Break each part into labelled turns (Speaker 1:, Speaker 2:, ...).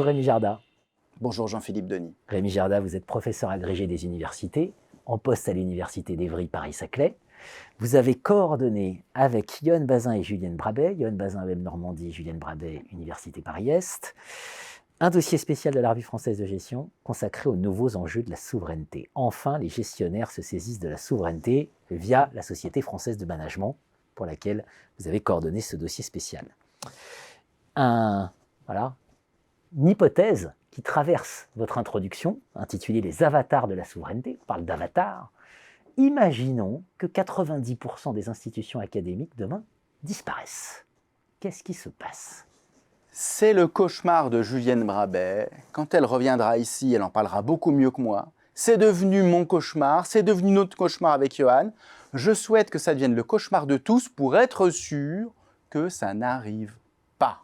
Speaker 1: Rémi Jarda.
Speaker 2: Bonjour Jean-Philippe Denis.
Speaker 1: Rémi Jarda, vous êtes professeur agrégé des universités, en poste à l'université d'Evry Paris-Saclay. Vous avez coordonné avec Yoann Bazin et Julienne Brabet, Yoann Bazin EM Normandie, Julienne Brabet Université Paris-Est, un dossier spécial de la Revue française de gestion consacré aux nouveaux enjeux de la souveraineté. Enfin, les gestionnaires se saisissent de la souveraineté via la Société française de management pour laquelle vous avez coordonné ce dossier spécial. Une hypothèse qui traverse votre introduction, intitulée « Les avatars de la souveraineté », on parle d'avatars. Imaginons que 90% des institutions académiques demain disparaissent. Qu'est-ce qui se passe?
Speaker 2: C'est le cauchemar de Julienne Brabet. Quand elle reviendra ici, elle en parlera beaucoup mieux que moi. C'est devenu mon cauchemar, c'est devenu notre cauchemar avec Yoann. Je souhaite que ça devienne le cauchemar de tous pour être sûr que ça n'arrive pas.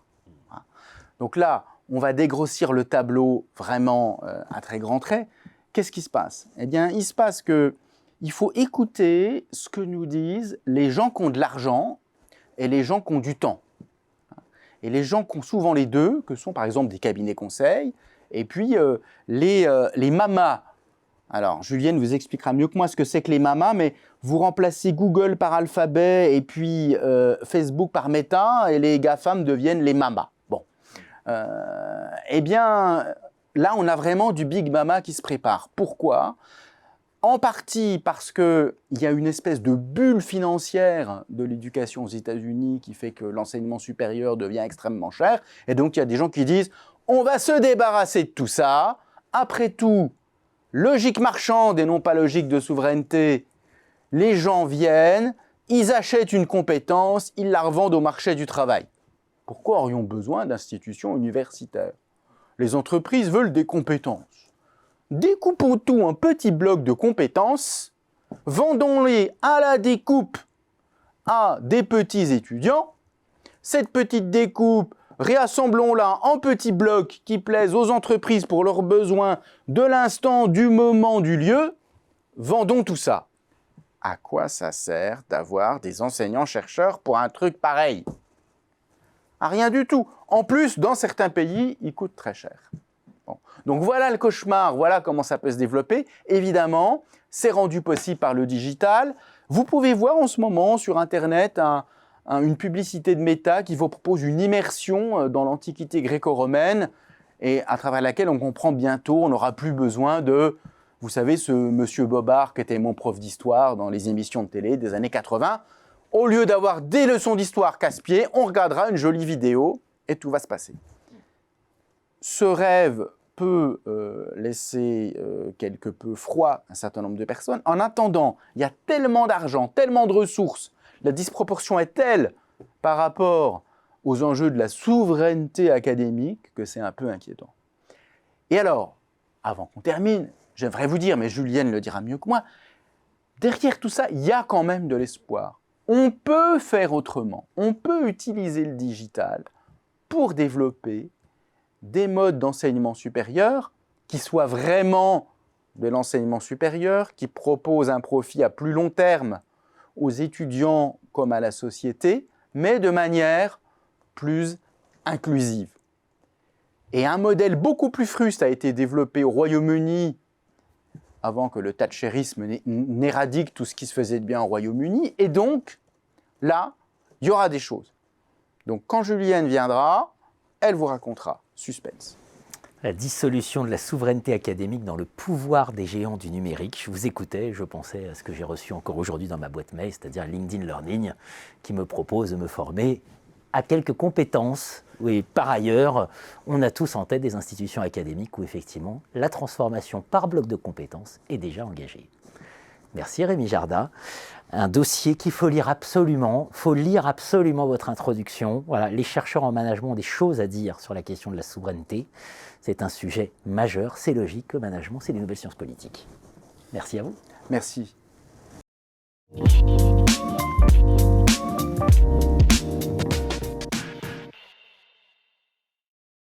Speaker 2: Donc là, on va dégrossir le tableau vraiment à très grands traits. Qu'est-ce qui se passe? Eh bien, il se passe qu'il faut écouter ce que nous disent les gens qui ont de l'argent et les gens qui ont du temps. Et les gens qui ont souvent les deux, que sont par exemple des cabinets conseils, et puis les mamas. Alors, Julienne vous expliquera mieux que moi ce que c'est que les mamas, mais vous remplacez Google par Alphabet et puis Facebook par Meta, et les GAFAM deviennent les mamas. Bon. Eh bien, là, on a vraiment du Big Mama qui se prépare. Pourquoi ? En partie parce qu'il y a une espèce de bulle financière de l'éducation aux États-Unis qui fait que l'enseignement supérieur devient extrêmement cher. Et donc, il y a des gens qui disent « on va se débarrasser de tout ça. Après tout, logique marchande et non pas logique de souveraineté, les gens viennent, ils achètent une compétence, ils la revendent au marché du travail. Pourquoi aurions besoin d'institutions universitaires? Les entreprises veulent des compétences. Découpons tout en petits blocs de compétences, vendons-les à la découpe à des petits étudiants. Cette petite découpe, réassemblons-la en petits blocs qui plaisent aux entreprises pour leurs besoins de l'instant, du moment, du lieu. Vendons tout ça. À quoi ça sert d'avoir des enseignants-chercheurs pour un truc pareil? À rien du tout. En plus, dans certains pays, il coûte très cher. Bon. Donc voilà le cauchemar, voilà comment ça peut se développer. Évidemment, c'est rendu possible par le digital. Vous pouvez voir en ce moment sur Internet une publicité de Meta qui vous propose une immersion dans l'Antiquité gréco-romaine et à travers laquelle on comprend bientôt, on n'aura plus besoin de, vous savez, ce monsieur Bobard qui était mon prof d'histoire dans les émissions de télé des années 80. Au lieu d'avoir des leçons d'histoire casse-pied, on regardera une jolie vidéo et tout va se passer. Ce rêve peut laisser quelque peu froid un certain nombre de personnes. En attendant, il y a tellement d'argent, tellement de ressources, la disproportion est telle par rapport aux enjeux de la souveraineté académique que c'est un peu inquiétant. Et alors, avant qu'on termine, j'aimerais vous dire, mais Julienne le dira mieux que moi, derrière tout ça, il y a quand même de l'espoir. On peut faire autrement, on peut utiliser le digital pour développer des modes d'enseignement supérieur qui soient vraiment de l'enseignement supérieur, qui proposent un profit à plus long terme aux étudiants comme à la société, mais de manière plus inclusive. Et un modèle beaucoup plus fruste a été développé au Royaume-Uni avant que le thatchérisme n'éradique tout ce qui se faisait de bien au Royaume-Uni. Et donc, là, il y aura des choses. Donc, quand Julienne viendra, elle vous racontera. Suspense.
Speaker 1: La dissolution de la souveraineté académique dans le pouvoir des géants du numérique. Je vous écoutais, je pensais à ce que j'ai reçu encore aujourd'hui dans ma boîte mail, c'est-à-dire LinkedIn Learning, qui me propose de me former à quelques compétences. Oui, par ailleurs, on a tous en tête des institutions académiques où effectivement la transformation par bloc de compétences est déjà engagée. Merci Rémi Jarda. Un dossier qu'il faut lire absolument. Il faut lire absolument votre introduction. Voilà, les chercheurs en management ont des choses à dire sur la question de la souveraineté. C'est un sujet majeur, c'est logique. Le management, c'est des nouvelles sciences politiques. Merci à vous.
Speaker 2: Merci.